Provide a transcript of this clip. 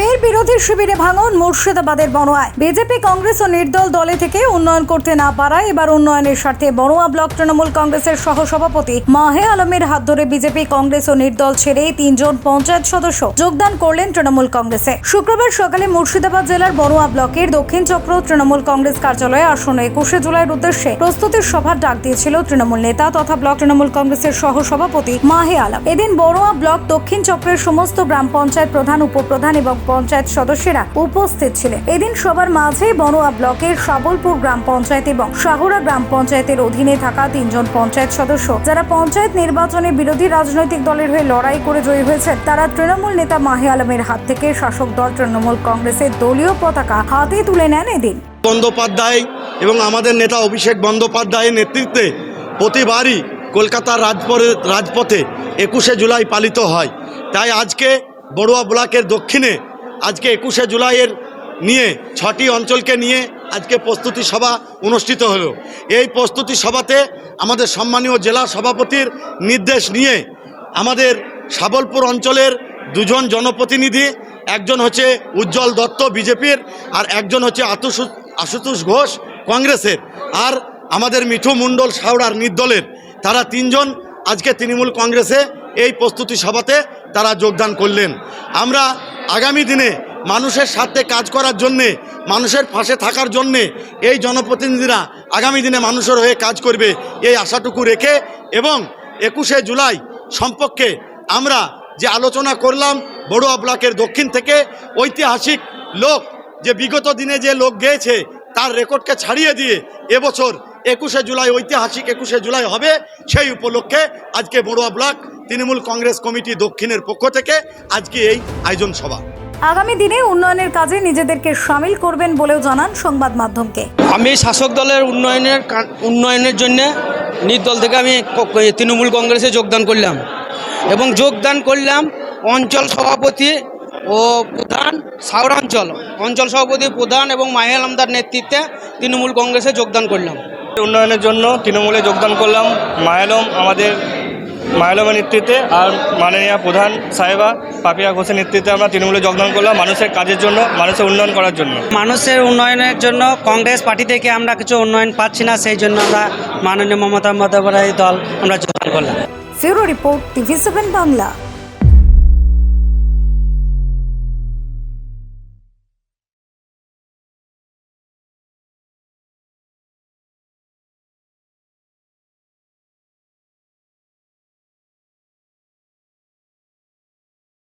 ফের বিরোধী শিবিরে ভাঙন মুর্শিদাবাদের বড়োয়ায়। বিজেপি কংগ্রেস ও নির্দল দলে থেকে উন্নয়ন করতে না পারায় এবার উন্নয়নের স্বার্থে বড়োয়া ব্লক তৃণমূল কংগ্রেসের সহসভাপতি মাহে আলমের হাত ধরে বিজেপি কংগ্রেস ও নির্দল ছেড়ে 3 জন পঞ্চায়েত সদস্য যোগদান করলেন তৃণমূল কংগ্রেসে। শুক্রবার সকালে মুর্শিদাবাদ জেলার বড়োয়া ব্লকের দক্ষিণ চক্র তৃণমূল কংগ্রেস কার্যালয়ে আসন্ন 21শে জুলাইয়ের উদ্দেশ্যে প্রস্তুতির সভার ডাক দিয়েছিল তৃণমূল নেতা তথা ব্লক তৃণমূল কংগ্রেসের সহসভাপতি মাহে আলম। এদিন বড়োয়া ব্লক দক্ষিণ চক্রের সমস্ত গ্রাম পঞ্চায়েত প্রধান, উপপ্রধান এবং পঞ্চায়েত সদস্যরা উপস্থিত ছিলেন। এদিন সবার মাঝে বড়োয়া ব্লকের সাবলপুর গ্রাম পঞ্চায়েত এবং সাহুরা গ্রাম পঞ্চায়েতের অধীনে থাকা 3 জন পঞ্চায়েত সদস্য যারা পঞ্চায়েত নির্বাচনে বিরোধী রাজনৈতিক দলের হয়ে লড়াই করে জয়ী হয়েছেন, তারা তৃণমূল নেতা মাহে আলমের হাত থেকে শাসক দল তৃণমূল কংগ্রেসের দলীয় পতাকা হাতে তুলে নেন। এদিন বন্দ্যোপাধ্যায় এবং আমাদের নেতা অভিষেক বন্দ্যোপাধ্যায়ের নেতৃত্বে প্রতিবারই কলকাতার রাজপথে 21শে জুলাই পালিত হয়। তাই আজকে বড়োয়া ব্লকের দক্ষিণে আজকে 21শে জুলাইয়ের নিয়ে 6টি অঞ্চলকে নিয়ে আজকে প্রস্তুতি সভা অনুষ্ঠিত হলো। এই প্রস্তুতি সভাতে আমাদের সম্মানীয় জেলা সভাপতির নির্দেশ নিয়ে আমাদের সাবলপুর অঞ্চলের 2 জন জনপ্রতিনিধি, একজন হচ্ছে উজ্জ্বল দত্ত বিজেপির আর একজন হচ্ছে আশুতোষ ঘোষ কংগ্রেসের, আর আমাদের মিঠু মণ্ডল সাউড়ার নির্দলের, তারা 3 জন আজকে তৃণমূল কংগ্রেসে এই প্রস্তুতি সভাতে তারা যোগদান করলেন। আমরা আগামী দিনে মানুষের স্বার্থে কাজ করার জন্যে, মানুষের পাশে থাকার জন্যে এই জনপ্রতিনিধিরা আগামী দিনে মানুষের হয়ে কাজ করবে এই আশাটুকু রেখে এবং 21শে জুলাই সম্পর্কে আমরা যে আলোচনা করলাম, বড়োয়া ব্লকের দক্ষিণ থেকে ঐতিহাসিক লোক যে বিগত দিনে যে লোক গিয়েছে তার রেকর্ডকে ছাড়িয়ে দিয়ে এবছর 21শে জুলাই ঐতিহাসিক 21শে জুলাই হবে, সেই উপলক্ষে আজকে বড়োয়া ব্লক তৃণমূল কংগ্রেস কমিটি দক্ষিণের পক্ষ থেকে আজকে এই আয়োজন সভা। আগামী দিনে উন্নয়নের কাজে নিজেদেরকে সামিল করবেন বলেও জানান সংবাদ মাধ্যমকে। আমি শাসক দলের উন্নয়নের জন্য নির্দল থেকে আমি তৃণমূল কংগ্রেসে যোগদান করলাম এবং যোগদান করলাম অঞ্চল সভাপতি ও প্রধান, সাউরা অঞ্চল সভাপতি প্রধান এবং মাহে আলমদার নেতৃত্বে তৃণমূল কংগ্রেসে যোগদান করলাম। উন্নয়নের জন্য তৃণমূলে যোগদান করলাম। মায়ালমের নেতৃত্বে আর মাননীয় প্রধান সাহেবা পাপিয়া ঘোষের নেতৃত্বে আমরা তৃণমূলে যোগদান করলাম মানুষের কাজের জন্য, মানুষের উন্নয়ন করার জন্য। মানুষের উন্নয়নের জন্য কংগ্রেস পার্টি থেকে আমরা কিছু উন্নয়ন পাচ্ছি না, সেই জন্য আমরা মাননীয় মমতা বন্দ্যোপাধ্যায় দল আমরা যোগদান করলাম। ফিউরো রিপোর্ট, TV7 বাংলা।